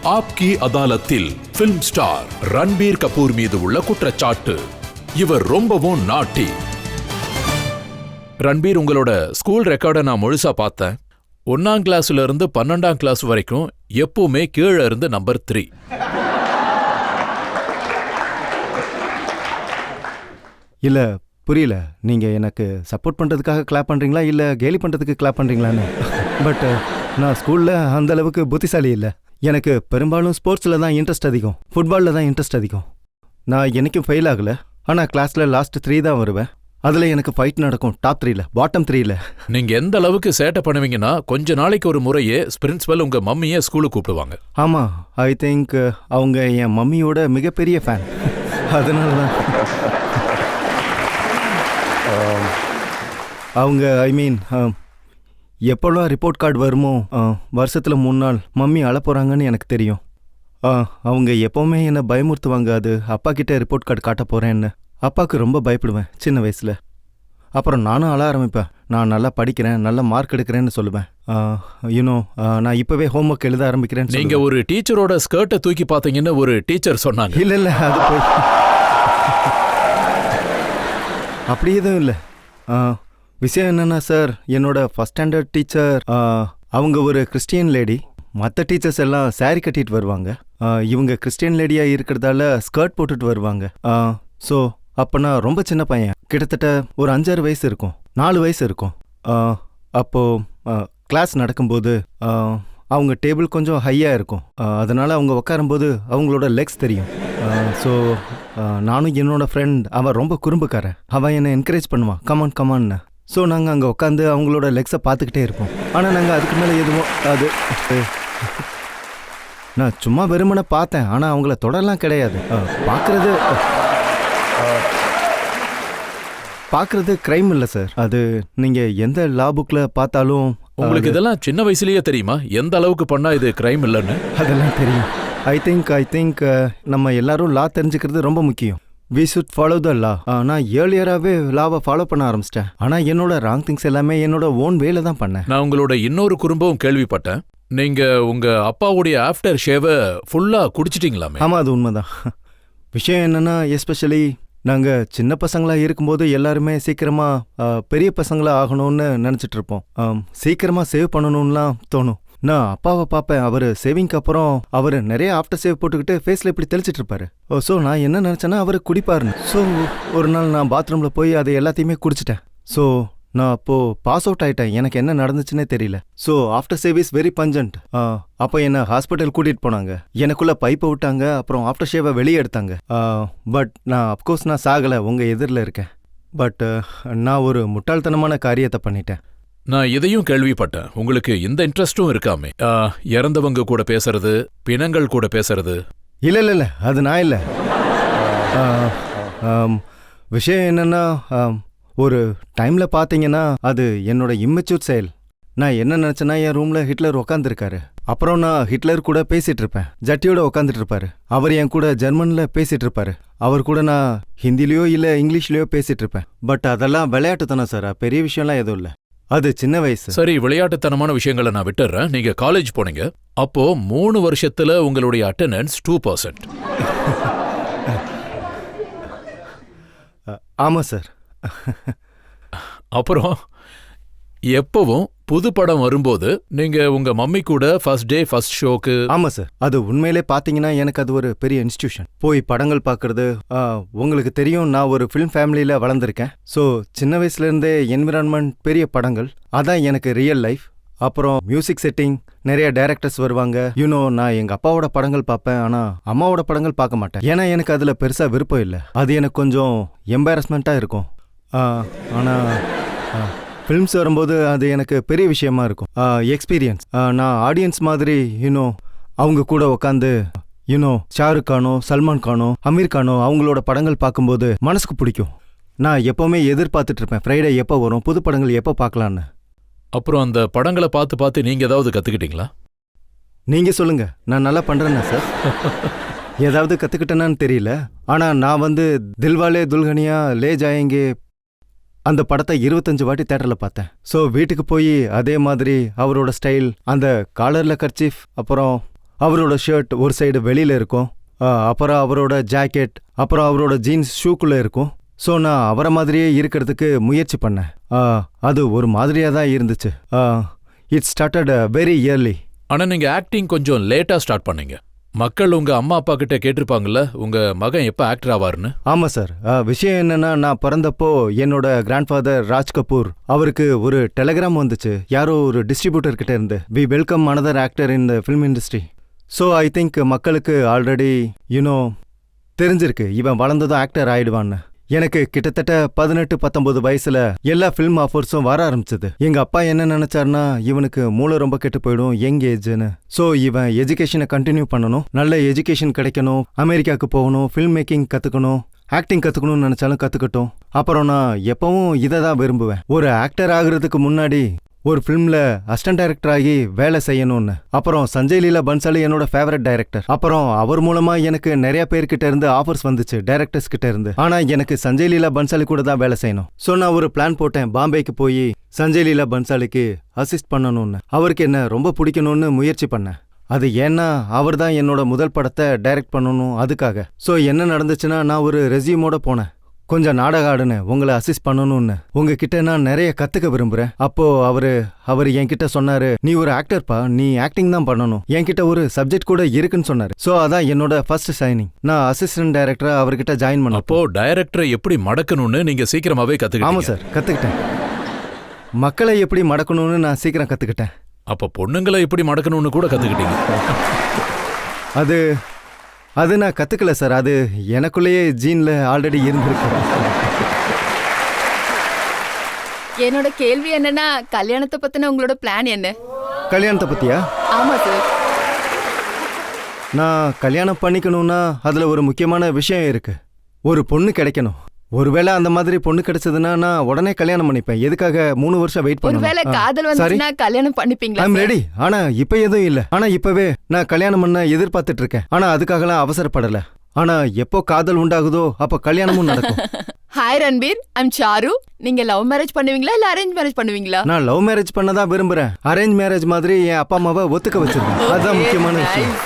ஆப்கி அதாலத்தில் film star Ranbir Kapoor மீது உள்ள குற்றச்சாட்டு. இவர் ரொம்பவும் நாட்டி. ரன்பீர், உங்களோட ஸ்கூல் ரெக்கார்டை நான் முழுசா பார்த்தேன். 1ஆம் கிளாஸ்ல இருந்து 12ஆம் கிளாஸ் வரைக்கும் எப்பவுமே கீழே இருந்து நம்பர் 3. இல்ல புரியல, நீங்க எனக்கு சப்போர்ட் பண்றதுக்காக கிளாப் பண்றீங்களா இல்ல கேலி பண்றதுக்கு கிளாப் பண்றீங்களான்னு. பட் நான் ஸ்கூல்ல அந்த அளவுக்கு புத்திசாலி இல்லை. எனக்கு பெரும்பாலும் ஸ்போர்ட்ஸ்ல தான் இன்ட்ரெஸ்ட் அதிகம், ஃபுட்பால்ல தான் இன்ட்ரெஸ்ட் அதிகம். நான் என்னைக்கும் ஃபெயில் ஆகல, ஆனா கிளாஸ்ல லாஸ்ட் 3 தான் வருவேன். அதுல எனக்கு ஃபைட் நடக்கும் டாப் 3ல, பாட்டம் 3ல. நீங்க எந்த அளவுக்கு சேட்டை பண்ணுவீங்கன்னா கொஞ்ச நாளைக்கு ஒரு முறையே பிரின்சிபல் உங்க மம்மியை ஸ்கூலுக்கு கூப்பிடுவாங்க. ஆமா, ஐ திங்க் அவங்க என் மம்மியோட மிகப்பெரிய ஃபேன். அதனால தான் அவங்க எப்போல்லாம் ரிப்போர்ட் கார்டு வருமோ வருஷத்துல 3 நாள் மம்மி அழப்போறாங்கன்னு எனக்கு தெரியும். அவங்க எப்பவுமே என்னை பயமுறுத்துவாங்க, அது அப்பா கிட்ட ரிப்போர்ட் கார்டு காட்ட போறேன்னு. அப்பாவுக்கு ரொம்ப பயப்படுவேன் சின்ன வயசுல. அப்புறம் நானும் அழ ஆரம்பிப்பேன். நான் நல்லா படிக்கிறேன், நல்ல மார்க் எடுக்கிறேன்னு சொல்லுவேன். நான் இப்பவே ஹோம்ஒர்க் எழுத ஆரம்பிக்கிறேன். நீங்க ஒரு டீச்சரோட ஸ்கர்ட்டை தூக்கி பாத்தீங்கன்னு ஒரு டீச்சர் சொன்னாங்க. இல்ல அது போய் அப்படி எதுவும் இல்லை. விஷயம் என்னன்னா சார், என்னோட ஃபர்ஸ்ட் ஸ்டாண்டர்ட் டீச்சர் அவங்க ஒரு கிறிஸ்டியன் லேடி. மற்ற டீச்சர்ஸ் எல்லாம் சாரி கட்டிட்டு வருவாங்க. இவங்க கிறிஸ்டியன் லேடியா இருக்கிறதால ஸ்கர்ட் போட்டுட்டு வருவாங்க. ஸோ அப்போ நான் ரொம்ப சின்ன பையன், கிட்டத்தட்ட ஒரு 5-6 வயசு இருக்கும், 4 வயசு இருக்கும். அப்போ கிளாஸ் நடக்கும்போது அவங்க டேபிள் கொஞ்சம் ஹையாக இருக்கும். அதனால அவங்க உட்காரும்போது அவங்களோட லெக்ஸ் தெரியும். ஸோ நானும் என்னோட ஃப்ரெண்ட், அவன் ரொம்ப குறும்புக்காரன், அவன் என்னை என்கரேஜ் பண்ணுவான், கமான் கமான்னு. ஸோ நாங்கள் அங்கே உட்காந்து அவங்களோட லெக்ஸை பார்த்துக்கிட்டே இருப்போம். ஆனால் நாங்கள் அதுக்கு மேலே எதுவும் நான் சும்மா வெறுமனை பார்த்தேன், ஆனால் அவங்கள தொடரலாம் கிடையாது. பார்க்கறது கிரைம் இல்லை சார். அது நீங்கள் எந்த லா புக்கில் பார்த்தாலும். உங்களுக்கு இதெல்லாம் சின்ன வயசுலயே தெரியுமா எந்த அளவுக்கு பண்ணா இது கிரைம் இல்லைன்னு? அதெல்லாம் தெரியும். ஐ திங்க் நம்ம எல்லாரும் லா தெரிஞ்சுக்கிறது ரொம்ப முக்கியம். வி ஷுட் ஃபாலோ த லா. நான் ஏர்லியராகவே லாவை ஃபாலோ பண்ண ஆரம்பிச்சிட்டேன். ஆனால் என்னோட ராங் திங்ஸ் எல்லாமே என்னோட ஓன் வேலை தான் பண்ணேன். நான் உங்களோட இன்னொரு குறும்பவும் கேள்விப்பட்டேன். நீங்க உங்க அப்பாவுடைய ஆஃப்டர் ஷேவை ஃபுல்லா குடிச்சிட்டீங்களாமே? ஆமாம், அது உண்மைதான். விஷயம் என்னன்னா, எஸ்பெஷலி நாங்கள் சின்ன பசங்களா இருக்கும்போது எல்லாருமே சீக்கிரமா பெரிய பசங்களா ஆகணும்னு நினச்சிட்டு இருப்போம். சீக்கிரமா சேவ் பண்ணணும்லாம் தோணும். நான் அப்பாவை பார்ப்பேன், அவர் சேவிங்க்கு அப்புறம் அவர் நிறைய ஆஃப்டர் சேவ் போட்டுக்கிட்டு ஃபேஸில் இப்படி தெளிச்சிட்டு இருப்பாரு. ஸோ நான் என்ன நினச்சேன்னா அவர் குடிப்பாருன்னு. ஸோ ஒரு நாள் நான் பாத்ரூமில் போய் அதை எல்லாத்தையுமே குடிச்சிட்டேன். ஸோ நான் அப்போது பாஸ் அவுட் ஆகிட்டேன். எனக்கு என்ன நடந்துச்சுன்னே தெரியல. So aftershave is very pungent. அப்போ என்னை ஹாஸ்பிட்டல் கூட்டிகிட்டு போனாங்க. எனக்குள்ளே பைப்பை விட்டாங்க, அப்புறம் ஆஃப்டர் ஷேவை வெளியே எடுத்தாங்க. பட் அப்கோர்ஸ் நான் சாகலை, உங்கள் எதிரில் இருக்கேன். பட் நான் ஒரு முட்டாள்தனமான காரியத்தை பண்ணிட்டேன். நான் இதையும் கேள்விப்பட்டேன். உங்களுக்கு இந்த இன்ட்ரெஸ்டும் இருக்காமே, இறந்தவங்க கூட பேசுறது, பிணங்கள் கூட பேசுறது. இல்ல அது நான் இல்லை. விஷயம் என்னன்னா, ஒரு டைம்ல பாத்தீங்கன்னா அது என்னோட இம்மெச்சூர் செயல். நான் என்ன நினைச்சேன்னா, என் ரூம்ல ஹிட்லர் உட்காந்துருக்காரு. அப்புறம் நான் ஹிட்லர் கூட பேசிட்டு இருப்பேன். ஜட்டியோட உட்காந்துட்டு இருப்பாரு. அவர் என் கூட ஜெர்மன்ல பேசிட்டு இருப்பாரு. அவர் கூட நான் ஹிந்திலயோ இல்ல இங்கிலீஷ்லயோ பேசிட்டு இருப்பேன். பட் அதெல்லாம் விளையாட்டு தானே சார், பெரிய விஷயம்லாம் எதுவும் இல்லை. அது சின்ன வயசு. சரி, விளையாட்டுத்தனமான விஷயங்களை நான் விட்டுறேன். நீங்க காலேஜ் போனீங்க. அப்போ 3 வருஷத்துல உங்களுடைய அட்டெண்டன்ஸ் 2%. ஆமா சார். அப்புறம் எப்பவும் புது படம் வரும்போது நீங்க உங்க மம்மி கூட ஃபர்ஸ்ட் டே ஃபர்ஸ்ட் ஷோக்கு. ஆமா சார், அது உண்மையிலே பாத்தீங்கன்னா எனக்கு அது ஒரு பெரிய இன்ஸ்டிடியூஷன். போய் படங்கள் பாக்குறது. உங்களுக்கு தெரியும், நான் ஒரு ஃபிலிம் ஃபேமிலியில வளர்ந்துருக்கேன். ஸோ சின்ன வயசுல இருந்தே என்விரான்மெண்ட், பெரிய படங்கள், அதான் எனக்கு ரியல் லைஃப். அப்புறம் மியூசிக் செட்டிங், நிறைய டைரக்டர்ஸ் வருவாங்க. நான் எங்க அப்பாவோட படங்கள் பார்ப்பேன், ஆனா அம்மாவோட படங்கள் பார்க்க மாட்டேன். ஏன்னா எனக்கு அதுல பெருசா விருப்பம் இல்லை. அது எனக்கு கொஞ்சம் எம்பாரஸ்மெண்டா இருக்கும். ஆனா ஃபிலிம்ஸ் வரும்போது அது எனக்கு பெரிய விஷயமா இருக்கும். எக்ஸ்பீரியன்ஸ். நான் ஆடியன்ஸ் மாதிரி அவங்க கூட உட்காந்து ஷாருக் கானோ, சல்மான் கானோ, அமீர் கானோ அவங்களோட படங்கள் பார்க்கும்போது மனசுக்கு பிடிக்கும். நான் எப்பவுமே எதிர்பார்த்துட்டு இருப்பேன், ஃப்ரைடே எப்போ வரும், புது படங்கள் எப்போ பார்க்கலான்னு. அப்புறம் அந்த படங்களை பார்த்து பார்த்து நீங்க ஏதாவது கத்துக்கிட்டீங்களா? நீங்க சொல்லுங்க, நான் நல்லா பண்றேன்னா சார்? ஏதாவது கத்துக்கிட்டேனான்னு தெரியல. ஆனா நான் தில்வாலே துல்கனியா லே ஜாயேங்கே அந்த படத்தை 25 வாட்டி தியேட்டர்ல பார்த்தேன். ஸோ வீட்டுக்கு போய் அதே மாதிரி அவரோட ஸ்டைல், அந்த காலர்ல கர்ச்சீஃப், அப்புறம் அவரோட ஷர்ட் ஒரு சைடு வெளியில இருக்கும், அப்புறம் அவரோட ஜாக்கெட், அப்புறம் அவரோட ஜீன்ஸ் ஷூக்குள்ள இருக்கும். ஸோ நான் அவரை மாதிரியே இருக்கிறதுக்கு முயற்சி பண்ணேன். அது ஒரு மாதிரியா தான் இருந்துச்சு. It started very early. ஆனா நீங்க ஆக்டிங் கொஞ்சம் லேட்டா ஸ்டார்ட் பண்ணீங்க. மக்கள் உங்க அம்மா அப்பா கிட்ட கேட்டிருப்பாங்கல்ல உங்க மகன் எப்ப ஆக்டர் ஆவாருன்னு. ஆமா சார். விஷயம் என்னன்னா, நான் பிறந்தப்போ என்னோட கிராண்ட்ஃபாதர் ராஜ் கபூர் அவருக்கு ஒரு டெலிகிராம் வந்துச்சு யாரோ ஒரு டிஸ்ட்ரிபியூட்டர் கிட்ட இருந்து, we welcome another actor in the film industry. So I think மக்களுக்கு ஆல்ரெடி தெரிஞ்சிருக்கு இவன் வளர்ந்ததும் ஆக்டர் ஆயிடுவான்னு. எனக்கு கிட்டத்தட்ட 18-19 வயசுல எல்லா ஃபிலிம் ஆஃபர்ஸும் வர ஆரம்பிச்சது. எங்க அப்பா என்ன நினைச்சாருன்னா, இவனுக்கு மூளை ரொம்ப கெட்டு போயிடும் யங் ஏஜ்னு. ஸோ இவன் எஜுகேஷனை கண்டினியூ பண்ணணும், நல்ல எஜுகேஷன் கிடைக்கணும், அமெரிக்காவுக்கு போகணும், ஃபில்ம் மேக்கிங் கத்துக்கணும், ஆக்டிங் கத்துக்கணும்னு நினைச்சாலும் கத்துக்கட்டும். அப்புறம் நான் எப்பவும் இதை தான் விரும்புவேன், ஒரு ஆக்டர் ஆகுறதுக்கு முன்னாடி ஒரு ஃபிலிம்ல அசிஸ்டன்ட் டைரக்டர் ஆகி வேலை செய்யணும்னு. அப்புறம் சஞ்சய் லீலா பன்சாலி என்னோட ஃபேவரட் டைரக்டர். அப்புறம் அவர் மூலமா எனக்கு நிறைய பேர்கிட்ட இருந்து ஆஃபர்ஸ் வந்துச்சு, டைரக்டர்ஸ் கிட்ட இருந்து. ஆனா எனக்கு சஞ்சய் லீலா பன்சாலி கூட தான் வேலை செய்யணும். ஸோ நான் ஒரு பிளான் போட்டேன், பாம்பேக்கு போய் சஞ்சய் லீலா பன்சாலிக்கு அசிஸ்ட் பண்ணணும்னு. அவருக்கு என்ன ரொம்ப பிடிக்கணும்னு முயற்சி பண்ணேன். அது ஏன்னா அவர் தான் என்னோட முதல் படத்தை டைரக்ட் பண்ணணும், அதுக்காக. ஸோ என்ன நடந்துச்சுன்னா, நான் ஒரு ரெஸ்யூமோட போனேன், கொஞ்சம் நாடகம் ஆடுனேன், உங்களை அசிஸ்ட் பண்ணணும்னு. உங்ககிட்ட நான் நிறைய கத்துக்க விரும்புறேன். அப்போ அவர் என்கிட்ட சொன்னாரு, நீ ஒரு ஆக்டர்ப்பா, நீ ஆக்டிங் தான் பண்ணணும், என்கிட்ட ஒரு சப்ஜெக்ட் கூட இருக்குன்னு சொன்னாரு. சோ அதான் என்னோட ஃபர்ஸ்ட் சைனிங். நான் அசிஸ்டன்ட் டைரக்டரா அவர்கிட்ட ஜாயின் பண்ண. அப்போ டைரக்டரை எப்படி மடக்கணும்னு நீங்க சீக்கிரமாவே கத்துக்கிட்டீங்க. ஆமா சார், கத்துக்கிட்டேன். மக்களை எப்படி மடக்கணும்னு நான் சீக்கிரம் கத்துக்கிட்டேன். அப்ப பொண்ணுங்களை எப்படி மடக்கணும்னு கூட கத்துக்கிட்டீங்க. அது நான் கத்துக்கல சார், அது எனக்குள்ளேயே ஜீன்ல ஆல்ரெடி இருந்திருக்கு. என்னோட கேள்வி என்னன்னா, கல்யாணத்தை பத்தின உங்களோட பிளான் என்ன? கல்யாணத்தை பத்தியா? ஆமா சார். நான் கல்யாணம் பண்ணிக்கணும்னா அதுல ஒரு முக்கியமான விஷயம் இருக்கு, ஒரு பொண்ணு கிடைக்கணும். ஒருவேளை அந்த மாதிரி பொண்ணு கிடைச்சதுன்னா நான் உடனே கல்யாணம் பண்ணிப்பேன். எதுக்காக 3 வருஷம் வெயிட் பண்ணணும்? ஒருவேளை காதல் வந்துச்சுன்னா கல்யாணம் பண்ணிப்பீங்களா? I'm ready. ஆனா இப்ப எதுவும் இல்ல. ஆனா இப்பவே நான் கல்யாணம் பண்ண எதிர்பார்த்துட்டு இருக்கேன். ஆனா அதுக்காகலாம் அவசரப்படல. ஆனா எப்போ காதல் உண்டாகுதோ அப்ப கல்யாணமும் நடக்கும். Hi Ranbir, I'm Charu. நீங்க லவ் மேரேஜ் பண்ணுவீங்களா இல்ல அரேஞ்ச் மேரேஜ் பண்ணுவீங்களா? நான் லவ் மேரேஜ் பண்ணதான் விரும்புறேன். அரேஞ்ச் மேரேஜ் மாதிரி என் அப்பா அம்மாவை ஒத்துக்க வச்சிருக்கேன். அதுதான் முக்கியமான விஷயம்.